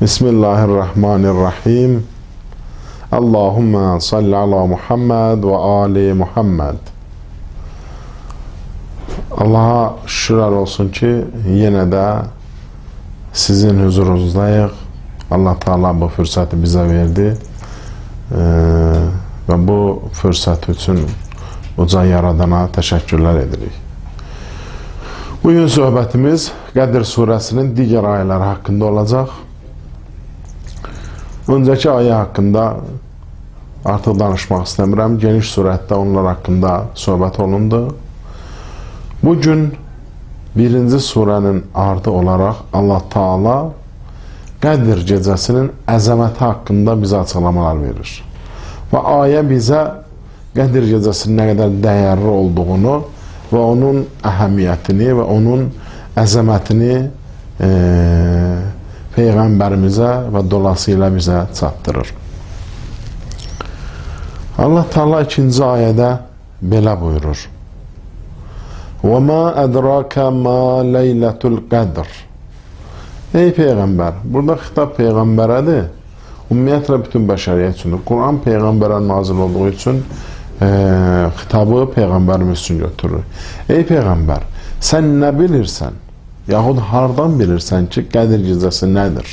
Bismillahirrahmanirrahim. Allahümme salli ala Muhammed ve ali Muhammed. Allah'a şükürler olsun ki yine de sizin huzurunuzdayıq. Allah Teala bu fırsatı bize verdi. Ve bu fırsat için uca yaradana teşekkürler edirik. Bugün söhbətimiz Qədir suresinin diğer ayələri hakkında olacaq. Önceki ayı hakkında artık danışmaq istəmirəm. Geniş surətdə onlar hakkında söhbət olundu. Bugün birinci surenin ardı olarak Allah Teala Qədir gecəsinin əzəməti hakkında bize açıklamalar verir. Ve ayə bize Qədir gecəsinin ne kadar değerli olduğunu ve onun əhəmiyyətini ve onun əzəmətini Peyğəmbərimizə və dolayısıyla bizə çatdırır. Allah Teala ikinci ayədə belə buyurur. وَمَا أَدْرَاكَ مَا لَيْلَةُ الْقَدْرِ Ey Peyğəmbər, burada xitab Peyğəmbərədir. Ümumiyyətlə bütün bəşəriyyət üçündür. Quran Peyğəmbərə nazil olduğu üçün xitabı Peyğəmbərimiz üçün götürür. Ey Peyğəmbər, sən nə bilirsən? Yahud hardan bilirsən ki, Qədir gecəsi nədir?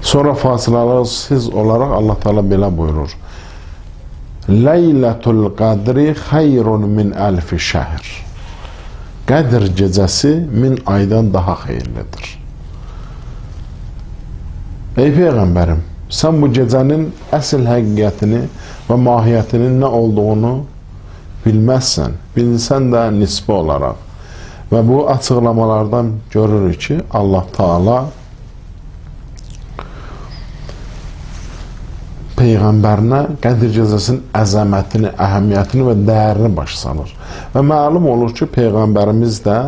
Sonra fasiləsiz olaraq Allah Teala belə buyurur. Leylətul qadri xeyrun min əlfi şəhr. Qədir gecəsi 1000 aydan daha xeyirlidir. Ey Peyğəmbərim, sən bu gecənin əsl həqiqətini və mahiyyətinin nə olduğunu bilməzsən. Bilsən də nisbə olaraq. Və bu açıqlamalardan görürük ki, Allah Teala Peyğəmbərinə Qədir gecəsinin əzəmətini, əhəmiyyətini və dəyərini başa salır. Və məlum olur ki, Peyğəmbərimiz də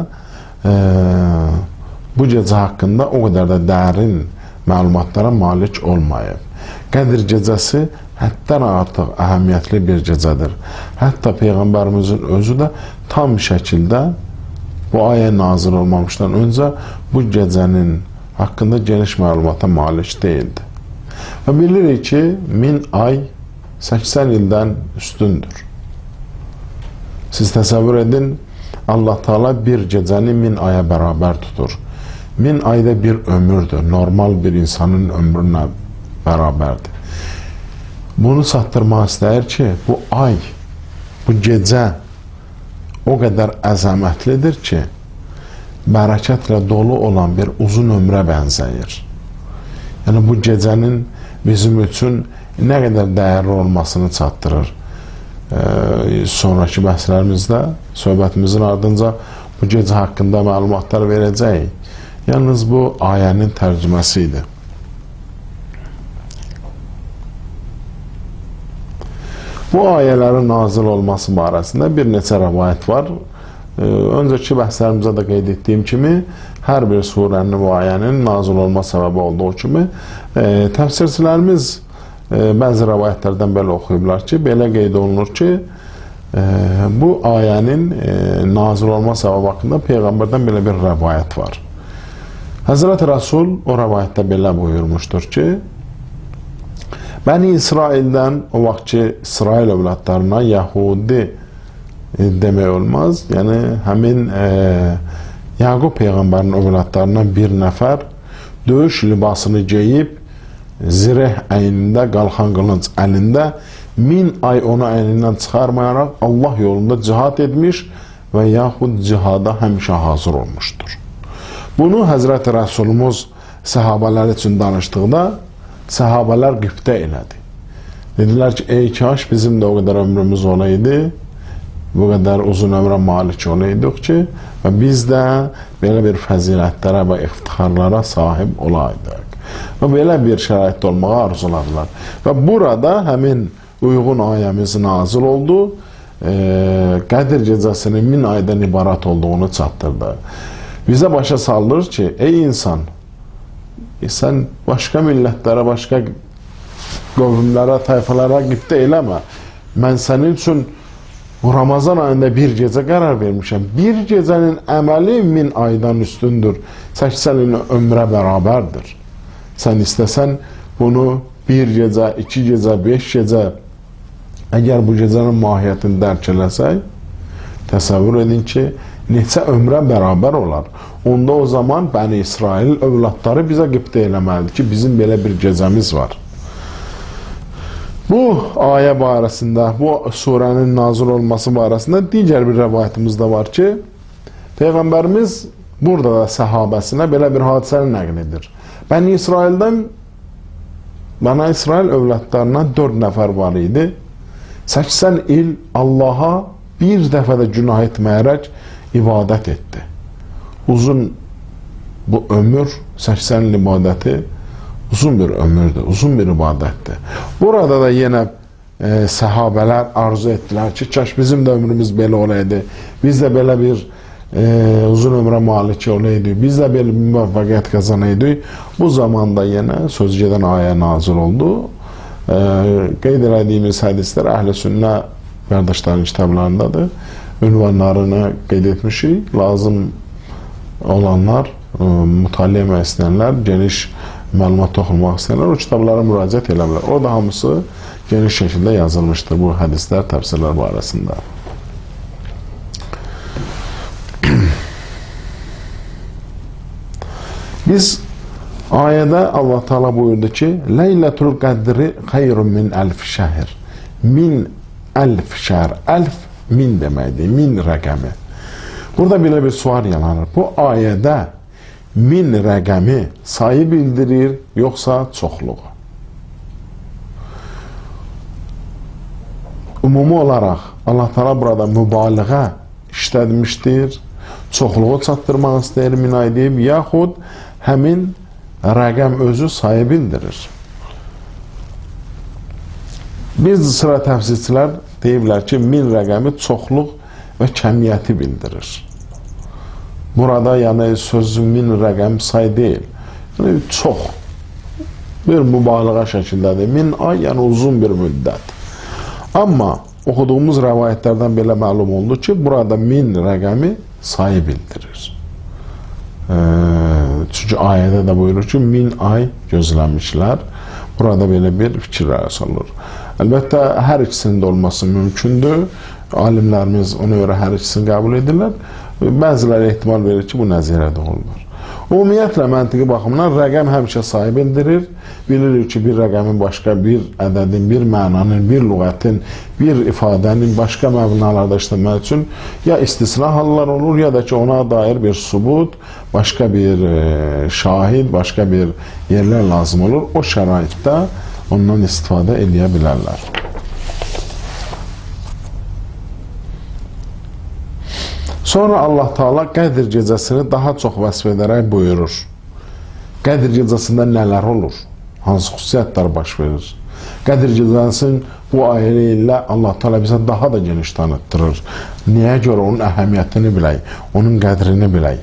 bu gecə haqqında o qədər də dərin məlumatlara malik olmayıb. Qədir gecəsi həddən artıq əhəmiyyətli bir gecədir. Hətta Peyğəmbərimizin özü də tam şəkildə bu ayə nazil olmamışdan öncə bu gecənin haqqında geniş məlumata malik deyildi. Və bilirik ki, 1000 ay 80 ildən üstündür. Siz təsəvvür edin, Allah Teala bir gecəni 1000 aya bərabər tutur. 1000 ayda bir ömürdür, normal bir insanın ömrünə bərabərdir. Bunu çatdırmaq istəyir ki, bu ay, bu gecə o qədər əzəmətlidir ki, bərəkətlə dolu olan bir uzun ömrə bənzəyir. Yəni bu gecənin bizim üçün nə qədər dəyərli olmasını çatdırır. Sonraki bəhslərimizdə, söhbətimizin ardınca bu gecə haqqında məlumatlar verəcəyik. Yalnız bu ayənin tərcüməsi idi. Bu ayələrin nazil olması barəsində bir neçə rəvayət var. Öncəki bəhslərimizdə də qeyd etdiyim kimi, hər bir surənin və ayənin nazil olma səbəbi olduğu kimi, təfsirçilərimiz bəzi rəvayətlərdən belə oxuyublar ki, belə qeyd olunur ki, bu ayənin nazil olma səbəbi haqqında Peyğəmbərdən belə bir rəvayət var. Həzrəti Rasul o rəvayətdə belə buyurmuşdur ki, Bəni İsraildən o vaxt ki, İsrail övladlarına Yahudi demək olmaz. Yəni, həmin Yaqub Peyğəmbərin övladlarına bir nəfər döyüş libasını geyib, zireh əynində, qalxan qılınc əlində 1000 ay onu əynindən çıxarmayaraq Allah yolunda cihad etmiş və yaxud cihada həmişə hazır olmuşdur. Bunu Həzrəti Rəsulumuz səhabələr üçün danışdıqda, səhabələr qibtə elədi. Dedilər ki, ey kaş bizim də o qədər ömrümüz olaydı, bu qədər uzun ömrə malik olaydıq ki, və biz də belə bir fəzilətlərə və iftixarlara sahib olaydıq. Və belə bir şəraitdə olmağa arzuladılar. Və burada həmin uyğun ayəmiz nazil oldu, Qədir gecəsinin 1000 aydan ibarat olduğunu çatdırdı. Bizə başa salır ki, ey insan, sən başqa millətlərə, başqa qövmlərə, tayfalara qibtə eləmə. Mən sənin üçün Bu Ramazan ayında bir gece karar vermişim. Bir gecenin əməli 1000 aydan üstündür. 80 il ömrə beraberdir. Sen istesen bunu bir gece, 2 gece, 5 gece, eğer bu gecenin mahiyyətini dərk eləsək, təsəvvür edin ki, neçə ömrə beraber olar. Onda o zaman Bəni İsrail övladları bize qibtə eləməlidir ki, bizim belə bir gecemiz var. Bu ayə barəsində, bu surənin nazil olması barəsində digər bir rəvayətimiz də var ki, Peyğəmbərimiz burada da səhabəsinə belə bir hadisəni nəql edir. Bəni İsrail övladlarına 4 nəfər var idi. 80 il Allaha bir dəfə də günah etməyərək ibadət etdi. Uzun bu ömür, 80 il ibadəti uzun bir ömürdür, uzun bir ibadətdir. Burada da yenə səhabələr arzu etdilər ki, kaş bizim də ömrümüz belə olaydı. Biz də belə bir uzun ömrə malik olaydı. Biz də belə bir müvəffəqiyyət qazanaydıq. Bu zamanda yenə söz gedən ayə nazil oldu. Qeyd elədiyimiz hədislər Əhl-i Sünnə qardaşların kitablarındadır. Ünvanlarını qeyd etmişik. Lazım olanlar, mütaliə etmək istəyənlər, geniş məlumat toxunmaq istəyənlər o kitablara müraciət edə bilər. Orada hamısı geniş şəkildə yazılmışdır bu hədislər, təfsirlər barəsində. Biz ayədə Allah Teala buyurdu ki, Leyletul Qadri xeyrun min elf şəhr. Min elf şəhr. Elf min deməkdir, min rəqəmi. Burada belə bir sual yaranır. Bu ayədə min rəqəmi sayı bildirir, yoxsa çoxluğu? Ümumi olaraq Allah Teala burada mübaliğə işlətmişdir, çoxluğu çatdırmaq istəyir min ay deyib, yaxud həmin rəqəm özü sayı bildirir. Bir sıra təfsirçilər deyiblər ki, min rəqəmi çoxluq və kəmiyyəti bildirir. Burada yəni söz min rəqəm say deyil. Yəni çox bir mübaliğə şəkildədir. Min ay yəni uzun bir müddət. Amma oxuduğumuz rəvayətlərdən belə məlum oldu ki, burada min rəqəmi sayı bildirir. Çünki ayədə də buyurur ki, 1000 ay gözləmişlər. Burada belə bir fikir rəsalır. Əlbəttə, hər ikisinin də olması mümkündür. Alimlərimiz ona görə hər ikisini qəbul edirlər. Bəziləri ehtimal verir ki, bu nəzirədə olunur. Ümumiyyətlə, məntiqi baxımdan rəqəm həmişə sayı bildirir. Bilirik ki, bir rəqəmin başqa bir ədədin, bir mənanın, bir lüğətin, bir ifadənin başqa məbnalarda işləmək üçün ya istisna hallar olur, ya da ki, ona dair bir subut, başqa bir şahid, başqa bir yerlər lazım olur. O şəraitdə ondan istifadə edə bilərlər. Sonra Allah Teala Qədir gecəsini daha çox vəsf edərək buyurur. Qədir gecəsində nələr olur? Hansı xüsusiyyətlər baş verir? Qədir gecəsinin bu ayə ilə Allah Teala bizə daha da geniş tanıtdırır. Niyə görə? Onun əhəmiyyətini bilək, onun qədrini bilək.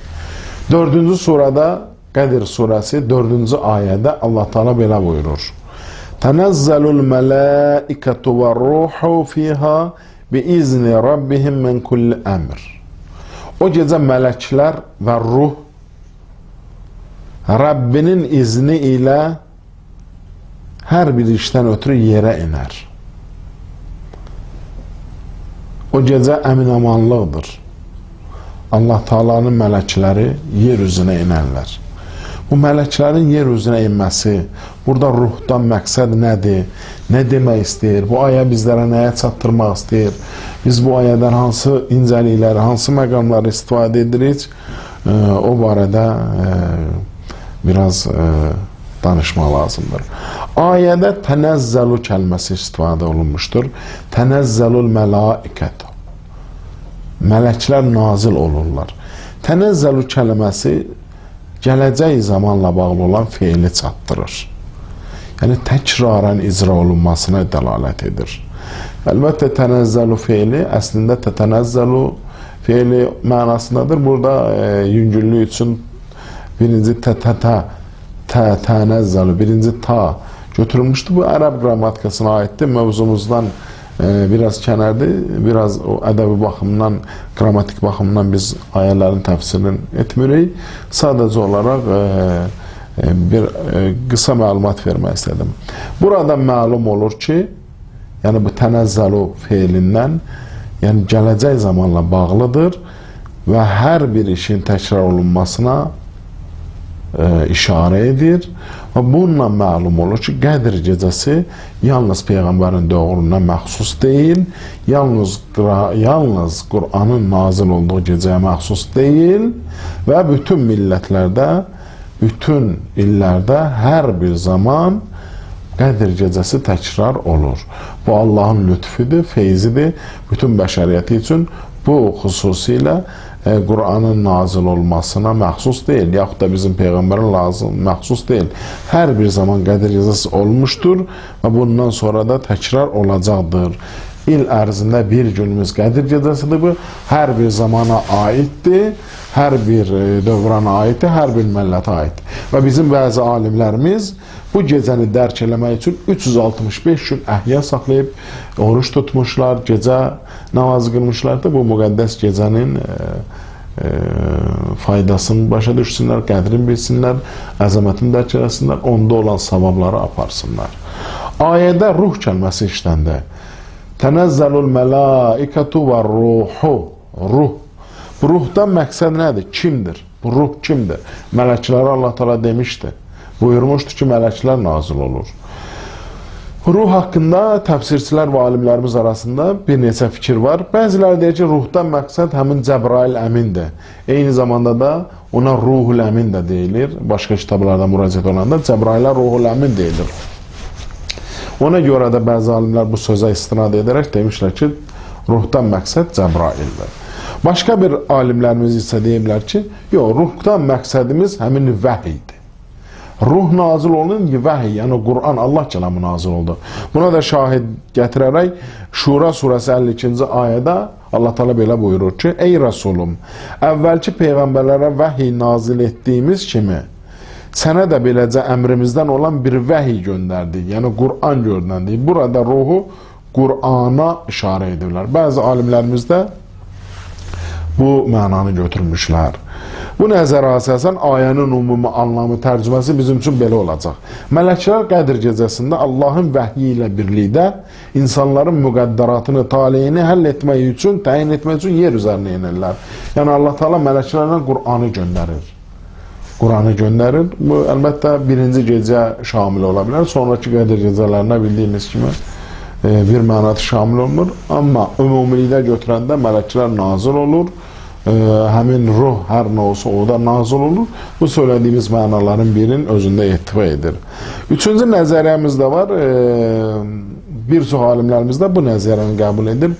4-cü surada, Qədir surəsi 4-cü ayədə Allah Teala belə buyurur. Tənəzzəlul mələikətu və ruhu fiha bi izni rabbihim min kulli əmr. O gecə mələklər və ruh Rəbbinin izni ilə hər bir işdən ötürü yerə iner. O gecə əmin-amanlıqdır. Allah Teala'nın mələkləri yer üzünə inərlər. Bu mələklərin yer üzünə inməsi, burada ruhdan məqsəd nədir? Nə demək istəyir? Bu ayə bizlərə nəyə çatdırmaq istəyir? Biz bu ayədən hansı incəlikləri, hansı məqamları istifadə edirik? O barədə biraz danışmaq lazımdır. Ayədə tənəzzəlu kəlməsi istifadə olunmuşdur. Tənəzzəlul mələikət. Mələklər nazil olurlar. Tənəzzəlu kəlməsi gələcək zamanla bağlı olan feili çatdırır. Yəni təkrarən icra olunmasına dəlalət edir. Əlbəttə tənəzzəlu feili əslində tətənəzzəlu feili mənasındadır. Burada yüngüllük üçün birinci tənəzzəlu, birinci ta götürülmüşdür. Bu ərəb qrammatikasına aiddir. Mövzumuzdan biraz kənərdir, biraz o ədəbi baxımdan, qrammatik baxımdan biz ayələrin təfsirini etmirik. Sadəcə olaraq bir qısa məlumat vermək istədim. Burada məlum olur ki, yəni bu tənəzzəlu feilindən, yəni gələcək zamanla bağlıdır və hər bir işin təkrar olunmasına işarə edir. Və bununla məlum olur ki, Qədr gecəsi yalnız Peyğəmbərin doğruluğuna məxsus deyil, yalnız Qur'anın nazil olduğu gecəyə məxsus deyil və bütün millətlərdə, bütün illərdə hər bir zaman Qədr gecəsi təkrar olur. Bu Allahın lütfüdür, feyzidir bütün bəşəriyyəti üçün. Bu xüsusilə Qur'anın nazil olmasına məxsus deyil, yaxud da bizim Peyğəmbərin məxsus deyil. Hər bir zaman Qədr gecəsi olmuşdur və bundan sonra da təkrar olacaqdır. İl ərzində bir günümüz Qədr gecəsidir bu. Hər bir zamana aiddir, hər bir dövrana aiddir, hər bir millətə aiddir. Və bizim bəzi alimlərimiz bu gecəni dərk eləmək üçün 365 gün əhya saxlayıb, oruç tutmuşlar, gecə namazı qılmışlar da bu müqəddəs gecənin faydasını başa düşsünlər, qədrini bilsinlər, əzəmətini dərk eləsinlər, onda olan savabları aparsınlar. Ayədə ruh kəlməsi işləndi. Tənəzzəlul mələikətu və ruhu. Ruh. Bu ruhdan məqsəd nədir? Kimdir? Bu ruh kimdir? Mələkləri Allah Teala demişdi. Buyurmuşdu ki, mələklər nazil olur. Ruh haqqında təfsirçilər və alimlərimiz arasında bir neçə fikir var. Bəziləri deyir ki, ruhdan məqsəd həmin Cəbrail əmindir. Eyni zamanda da ona Ruhul Əmin də deyilir. Başqa kitablarda müraciət olanda Cəbrailə Ruhul Əmin deyilir. Ona görə də bəzi alimlər bu sözə istinad edərək demişlər ki, ruhdan məqsəd Cəbraildir. Başqa bir alimlərimiz isə deyiblər ki, yox, ruhdan məqsədimiz həmin vəhiydir. Ruh nazil olun ki, vəhiy, yəni Qur'an, Allah kəlamı nazil oldu. Buna da şahid gətirərək Şura surəsi 52-ci ayədə Allah Teala belə buyurur ki, ey Rasulum, əvvəlki peyğəmbərlərə vəhiy nazil etdiyimiz kimi, sənə də beləcə əmrimizdən olan bir vəhiy göndərdik, yəni Qur'an göndərdik. Burada ruhu Qur'ana işarə edirlər. Bəzi alimlərimiz də bu mənanı götürmüşlər. Bu nəzərə əsasən ayənin ümumi anlamı, tərcüməsi bizim üçün belə olacaq. Mələklər Qədr gecəsində Allahın vəhyi ilə birlikdə insanların müqəddəratını, taleyini həll etmək üçün, təyin etmək üçün yer üzərinə inirlər. Yəni Allah Teala mələklərlə Qur'anı göndərir. Qur'anı göndərir. Bu əlbəttə birinci gecə şamil ola bilər. Sonraki Qədr gecələrinə bildiyimiz kimi bir mənada şamil olunur. Amma ümumilikdə götürəndə mələklər nazil olur. Həmin ruh hər nə olsa o da nazil olur. Bu söylədiyimiz mənaların birinin özündə ehtiva edir. Üçüncü nəzəriyyəmiz də var. Bir çox alimlərimiz də bu nəzəriyyəni qəbul edir.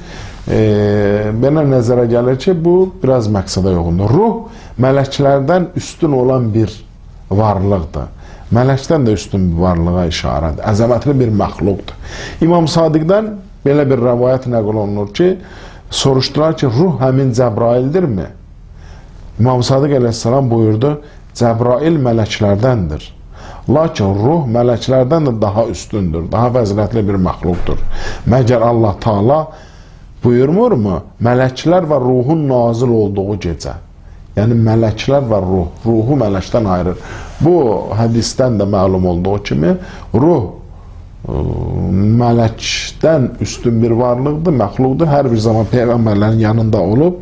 Belə nəzərə gəlir ki, bu biraz məqsədə yoxundur. Ruh mələklərdən üstün olan bir varlıqdır. Mələkdən də üstün bir varlığa işarədir. Əzəmətli bir məxluqdur. İmam Sadiqdən belə bir rəvayət nəql olunur ki, soruşdular ki, ruh həmin Cəbraildirmi? İmam Sadiq əleyhissalam buyurdu, Cəbrail mələklərdəndir. Lakin ruh mələklərdən də daha üstündür, daha fəzilətli bir məxluqdur. Məgər Allah Teala buyurmurmu? Mələklər və ruhun nazil olduğu gecə. Yəni mələklər və ruhu mələkdən ayırır. Bu hədisdən də məlum olduğu kimi ruh mələkdən üstün bir varlıqdır, məxluqdur. Hər bir zaman peyğəmbərlərin yanında olub,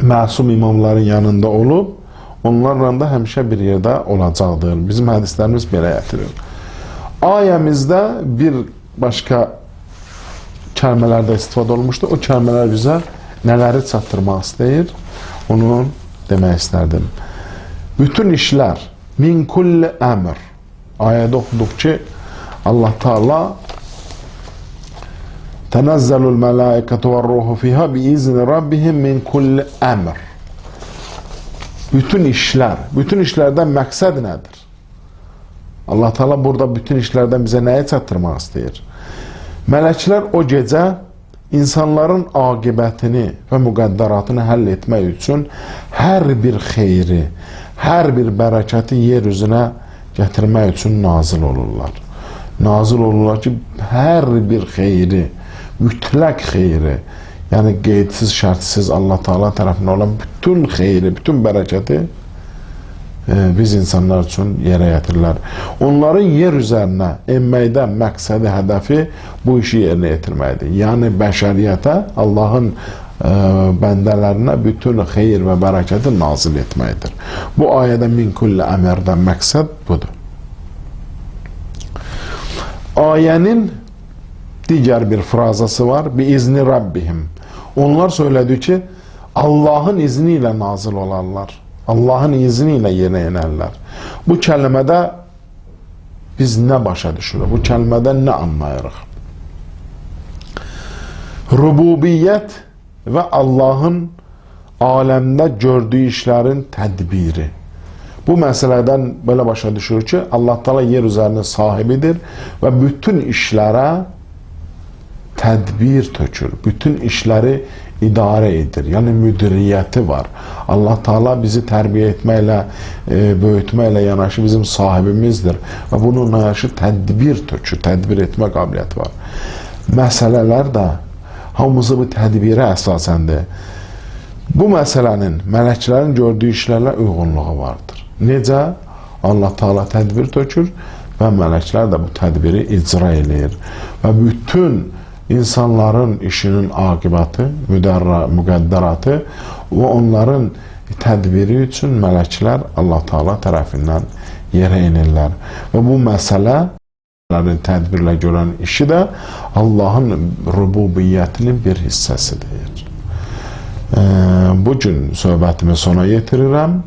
məsum imamların yanında olub, onlarla da həmişə bir yerdə olacaqdır. Bizim hədislərimiz belə gətirir. Ayəmizdə bir başqa kəlmələrdə istifadə olmuşdur. O kəlmələr bizə nələri çatdırmaq istəyir, onu demək istərdim. Bütün işlər, min kulli əmr. Ayədə oxuduq ki, Allah Teala tənəzzəlul mələikətü və ruhu fiyhə biizni rabbihim min kulli əmr. Bütün işlər, bütün işlərdən məqsəd nədir? Allah Teala burada bütün işlərdən bizə nəyə çatdırmaq istəyir? Mələklər o gecə insanların aqibətini və müqəddəratını həll etmək üçün hər bir xeyri, hər bir bərəkəti yer üzünə gətirmək üçün nazil olurlar. nazil olurlar ki, hər bir xeyri, mütləq xeyri, yəni qeydsiz, şərtsiz Allah Taala tərəfindən olan bütün xeyri, bütün bərəkəti biz insanlar üçün yerə yetirirlər. Onların yer üzərinə enməkdə məqsədi, hədəfi bu işi yerinə yetirməkdir. Yəni bəşəriyyətə, Allahın bəndələrinə bütün xeyir və bərəkəti nazil etməkdir. Bu ayədə min kulli əmrdən məqsəd budur. Ayənin digər bir frazası var. Bi izni Rabbihim. Onlar söylədi ki, Allahın izni ilə nazil olarlar. Allahın izni ilə yerə yenərlər. Bu kəlmədə biz nə başa düşürük? Bu kəlmədən nə anlayırıq? Rububiyyət və Allahın aləmdə gördüyü işlərin tədbiri. Bu məsələdən belə başa düşürük ki, Allah Taala yer üzərinin sahibidir və bütün işlərə tədbir tökür. Bütün işləri idarə edir. Yəni müdiriyyəti var. Allah Taala bizi tərbiyə etməklə, böyütməklə yanaşı bizim sahibimizdir və bunun yanaşı tədbir tökür, tədbir etmə qabiliyyəti var. Məsələlər də hamısı bu tədbirə əsasəndir. Bu məsələnin mələklərin gördüyü işlərlə uyğunluğu vardır. Necə? Allah Taala tədbir tökür və mələklər də bu tədbiri icra eləyir və bütün insanların işinin aqibatı, müqəddəratı və onların tədbiri üçün mələklər Allah Taala tərəfindən yerə enirlər. Və bu məsələ, tədbirlə görən işi də Allahın rububiyyətinin bir hissəsidir. Bu gün söhbətimi sona yetirirəm.